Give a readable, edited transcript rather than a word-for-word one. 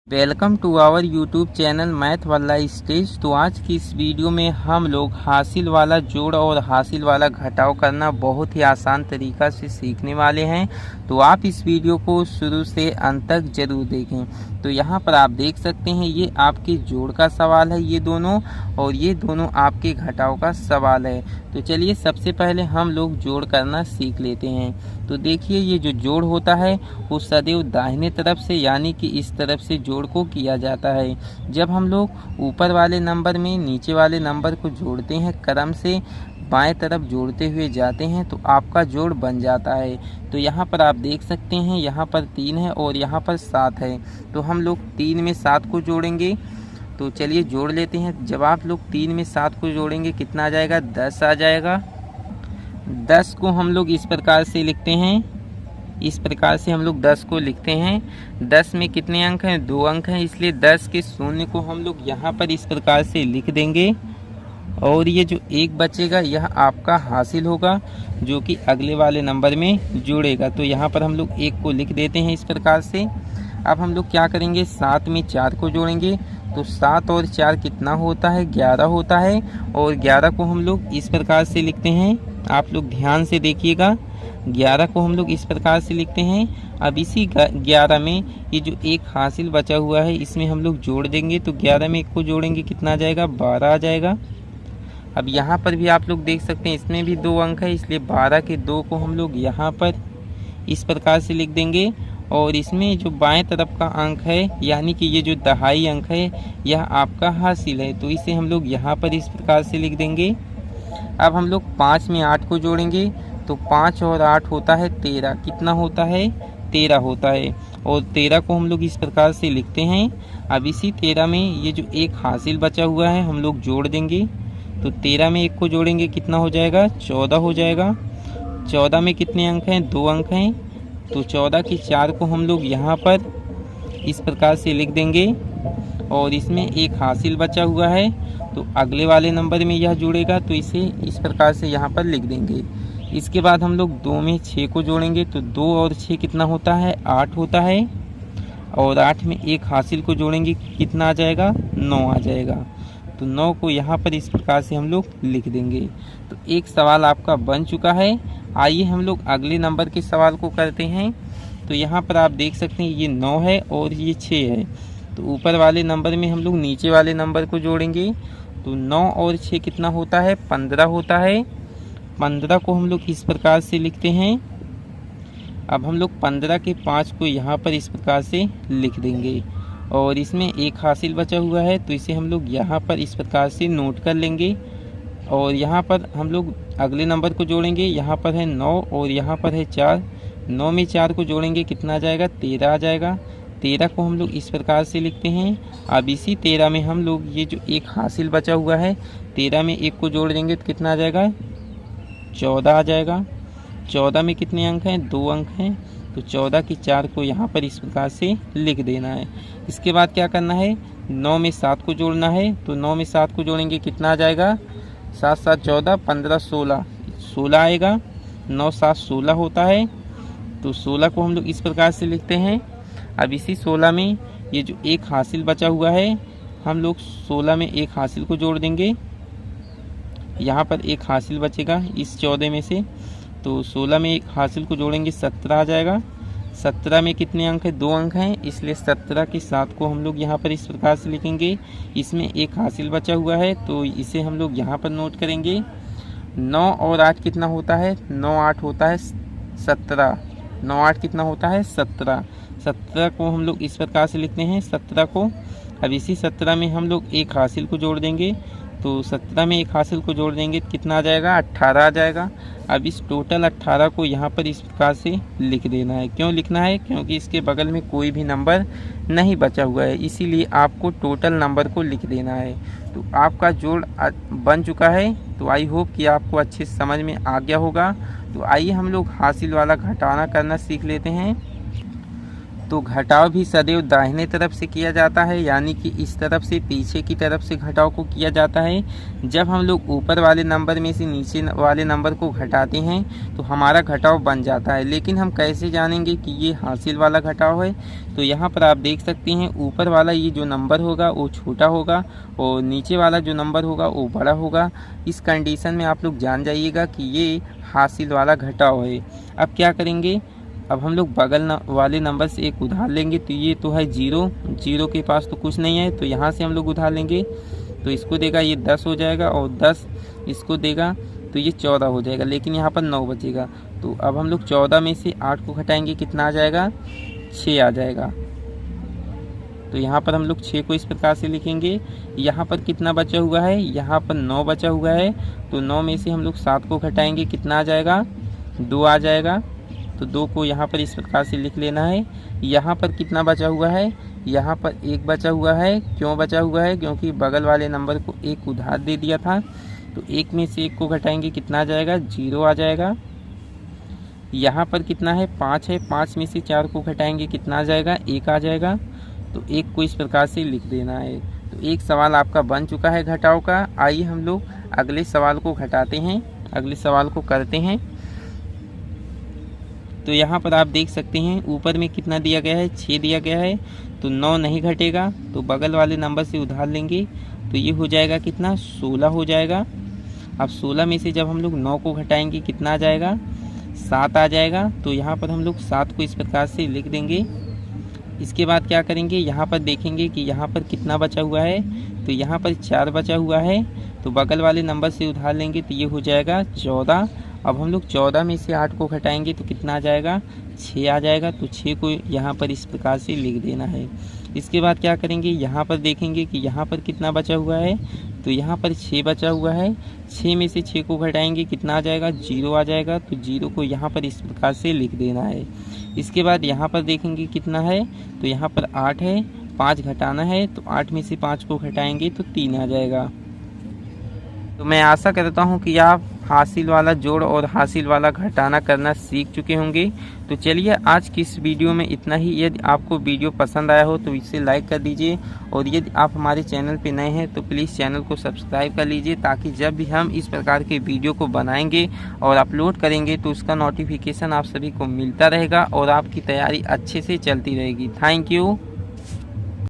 Welcome to our YouTube channel math वाला stage. तो आज की इस वीडियो में हम लोग हासिल वाला जोड़ और हासिल वाला घटाव करना बहुत ही आसान तरीका से सीखने वाले हैं। तो आप इस वीडियो को शुरू से अंत तक जरूर देखें। तो यहाँ पर आप देख सकते हैं ये आपके जोड़ का सवाल है ये दोनों, और ये दोनों आपके घटाव का सवाल है। तो चलिए सबसे पहले हम लोग जोड़ करना सीख लेते हैं। तो देखिए ये जो जोड़ होता है वो सदैव दाहिने तरफ से यानी कि इस तरफ से जोड़ को किया जाता है। जब हम लोग ऊपर वाले नंबर में नीचे वाले नंबर को जोड़ते हैं क्रम से बाएं तरफ जोड़ते हुए जाते हैं तो आपका जोड़ बन जाता है। तो यहाँ पर आप देख सकते हैं यहाँ पर 3 है और यहाँ पर 7 है। तो हम लोग 3 में 7 को जोड़ेंगे। तो चलिए जोड़ लेते हैं। जब आप लोग 3 में 7 को जोड़ेंगे कितना आ जाएगा? 10 आ जाएगा। 10 को हम लोग इस प्रकार से लिखते हैं, इस प्रकार से हम लोग 10 को लिखते हैं। 10 में कितने अंक हैं? 2 अंक हैं, इसलिए 10 के शून्य को हम लोग यहाँ पर इस प्रकार से लिख देंगे। और ये जो 1 बचेगा यह आपका हासिल होगा जो कि अगले वाले नंबर में जुड़ेगा। तो यहाँ पर हम लोग 1 को लिख देते हैं इस प्रकार से। अब हम लोग क्या करेंगे? 7 में 4 को जोड़ेंगे। तो 7 और 4 कितना होता है? 11 होता है। और 11 को हम लोग इस प्रकार से लिखते हैं, आप लोग ध्यान से देखिएगा। 11 को हम लोग इस प्रकार से लिखते हैं। अब इसी 11 में ये जो 1 हासिल बचा हुआ है इसमें हम लोग जोड़ देंगे। तो 11 में 1 को जोड़ेंगे कितना आ जाएगा? 12 आ जाएगा। अब यहाँ पर भी आप लोग देख सकते हैं इसमें भी 2 अंक है, इसलिए 12 के 2 को हम लोग यहाँ पर इस प्रकार से लिख देंगे। और इसमें जो बाएं तरफ का अंक है यानी कि ये जो दहाई अंक है यह आपका हासिल है, तो इसे हम लोग यहाँ पर इस प्रकार से लिख देंगे। अब हम लोग 5 में 8 को जोड़ेंगे। तो 5 और 8 होता है 13। कितना होता है? 13 होता है। और 13 को हम लोग इस प्रकार से लिखते हैं। अब इसी 13 में ये जो 1 हासिल बचा हुआ है हम लोग जोड़ देंगे। तो 13 में 1 को जोड़ेंगे कितना हो जाएगा? 14 हो जाएगा। 14 में कितने अंक हैं? 2 अंक हैं। तो 14 की 4 को हम लोग यहाँ पर इस प्रकार से लिख देंगे। और इसमें 1 हासिल बचा हुआ है तो अगले वाले नंबर में यह जुड़ेगा, तो इसे इस प्रकार से यहाँ पर लिख देंगे। इसके बाद हम लोग 2 में 6 को जोड़ेंगे। तो 2 और 6 कितना होता है? 8 होता है। और 8 में 1 हासिल को जोड़ेंगे कितना आ जाएगा? 9 आ जाएगा। तो 9 को यहाँ पर इस प्रकार से हम लोग लिख देंगे। तो एक सवाल आपका बन चुका है। आइए हम लोग अगले नंबर के सवाल को करते हैं। तो यहाँ पर आप देख सकते हैं ये 9 है और ये 6 है। तो ऊपर वाले नंबर में हम लोग नीचे वाले नंबर को जोड़ेंगे। तो 9 और 6 कितना होता है? 15 होता है। 15 को हम लोग इस प्रकार से लिखते हैं। अब हम लोग 15 के 5 को यहाँ पर इस प्रकार से लिख देंगे। और इसमें 1 हासिल बचा हुआ है तो इसे हम लोग यहाँ पर इस प्रकार से नोट कर लेंगे। और यहाँ पर हम लोग अगले नंबर को जोड़ेंगे। यहाँ पर है 9 और यहाँ पर है 4। 9 में 4 को जोड़ेंगे कितना आ जाएगा? 13 आ जाएगा। 13 को हम लोग इस प्रकार से लिखते हैं। अब इसी 13 में हम लोग ये जो 1 हासिल बचा हुआ है 13 में 1 को जोड़ देंगे तो कितना आ जाएगा? 14 आ जाएगा। 14 में कितने अंक हैं? 2 अंक हैं। तो 14 की 4 को यहाँ पर इस प्रकार से लिख देना है। इसके बाद क्या करना है? 9 में 7 को जोड़ना है। तो 9 में 7 को जोड़ेंगे कितना आ जाएगा? 7 7 14, 15 16, 16 आएगा। 9 7 16 होता है। तो 16 को हम लोग इस प्रकार से लिखते हैं। अब इसी 16 में ये जो 1 हासिल बचा हुआ है हम लोग 16 में 1 हासिल को जोड़ देंगे। यहाँ पर 1 हासिल बचेगा इस 14 में से। तो 16 में 1 हासिल को जोड़ेंगे 17 आ जाएगा। 17 में कितने अंक हैं? 2 अंक हैं, इसलिए 17 के 7 को हम लोग यहाँ पर इस प्रकार से लिखेंगे। इसमें 1 हासिल बचा हुआ है तो इसे हम लोग यहाँ पर नोट करेंगे। 9 और 8 कितना होता है? 9 8 होता है 17। 9 8 कितना होता है? 17। 17 को हम लोग इस प्रकार से लिखते हैं 17 को। अब इसी 17 में हम लोग 1 हासिल को जोड़ देंगे। तो 17 में 1 हासिल को जोड़ देंगे कितना आ जाएगा? 18 आ जाएगा। अब इस टोटल 18 को यहाँ पर इस प्रकार से लिख देना है। क्यों लिखना है? क्योंकि इसके बगल में कोई भी नंबर नहीं बचा हुआ है, इसीलिए आपको टोटल नंबर को लिख देना है। तो आपका जोड़ बन चुका है। तो आई होप कि आपको अच्छे समझ में आ गया होगा। तो आइए हम लोग हासिल वाला घटाना करना सीख लेते हैं। तो घटाव भी सदैव दाहिने तरफ से किया जाता है, यानी कि इस तरफ से पीछे की तरफ से घटाव को किया जाता है। जब हम लोग ऊपर वाले नंबर में से नीचे वाले नंबर को घटाते हैं तो हमारा घटाव बन जाता है। लेकिन हम कैसे जानेंगे कि ये हासिल वाला घटाव है? तो यहाँ पर आप देख सकते हैं ऊपर वाला ये जो नंबर होगा वो छोटा होगा और नीचे वाला जो नंबर होगा वो बड़ा होगा। इस कंडीशन में आप लोग जान जाइएगा कि ये हासिल वाला घटाव है। अब क्या करेंगे, अब हम लोग बगल वाले नंबर से एक उधार लेंगे। तो ये तो है 0, 0 के पास तो कुछ नहीं है, तो यहाँ से हम लोग उधार लेंगे। तो इसको देगा ये 10 हो जाएगा और 10 इसको देगा तो ये 14 हो जाएगा, लेकिन यहाँ पर 9 बचेगा। तो अब हम लोग 14 में से 8 को घटाएंगे, कितना आ जाएगा? 6 आ जाएगा। तो यहाँ पर हम लोग 6 को इस प्रकार से लिखेंगे। यहाँ पर कितना बचा हुआ है? यहाँ पर 9 बचा हुआ है। तो 9 में से हम लोग 7 को घटाएंगे, कितना आ जाएगा? 2 आ जाएगा। तो 2 को यहाँ पर इस प्रकार से लिख लेना है। यहाँ पर कितना बचा हुआ है? यहाँ पर 1 बचा हुआ है। क्यों बचा हुआ है? क्योंकि बगल वाले नंबर को 1 उधार दे दिया था। तो 1 में से 1 को घटाएंगे, कितना आ जाएगा? 0 आ जाएगा। यहाँ पर कितना है? 5 है। 5 में से 4 को घटाएंगे, कितना आ जाएगा? 1 आ जाएगा। तो 1 को इस प्रकार से लिख देना है। तो एक सवाल आपका बन चुका है घटाव का। आइए हम लोग अगले सवाल को घटाते हैं, अगले सवाल को करते हैं। तो यहाँ पर आप देख सकते हैं ऊपर में कितना दिया गया है? 6 दिया गया है। तो 9 नहीं घटेगा, तो बगल वाले नंबर से उधार लेंगे। तो ये हो जाएगा कितना? 16 हो जाएगा। अब 16 में से जब हम लोग 9 को घटाएंगे, कितना आ जाएगा? 7 आ जाएगा। तो यहाँ पर हम लोग 7 को इस प्रकार से लिख देंगे। इसके बाद क्या करेंगे, यहाँ पर देखेंगे कि यहाँ पर कितना बचा हुआ है। तो यहाँ पर 4 बचा हुआ है। तो बगल वाले नंबर से उधार लेंगे, तो ये हो जाएगा 14। अब हम लोग 14 में से 8 को घटाएंगे तो कितना आ जाएगा? 6 आ जाएगा। तो 6 को यहाँ पर इस प्रकार से लिख देना है। इसके बाद क्या करेंगे, यहाँ पर देखेंगे कि यहाँ पर कितना बचा हुआ है। तो यहाँ पर 6 बचा हुआ है। 6 में से 6 को घटाएंगे, कितना आ जाएगा? 0 आ जाएगा। तो 0 को यहाँ पर इस प्रकार से लिख देना है। इसके बाद यहाँ पर देखेंगे कितना है। तो यहाँ पर 8 है, 5 घटाना है। तो 8 में से 5 को घटाएंगे तो 3 आ जाएगा। तो मैं आशा करता हूँ कि आप हासिल वाला जोड़ और हासिल वाला घटाना करना सीख चुके होंगे। तो चलिए आज की इस वीडियो में इतना ही। यदि आपको वीडियो पसंद आया हो तो इसे लाइक कर दीजिए, और यदि आप हमारे चैनल पर नए हैं तो प्लीज़ चैनल को सब्सक्राइब कर लीजिए, ताकि जब भी हम इस प्रकार के वीडियो को बनाएंगे और अपलोड करेंगे तो उसका नोटिफिकेशन आप सभी को मिलता रहेगा और आपकी तैयारी अच्छे से चलती रहेगी। Thank you.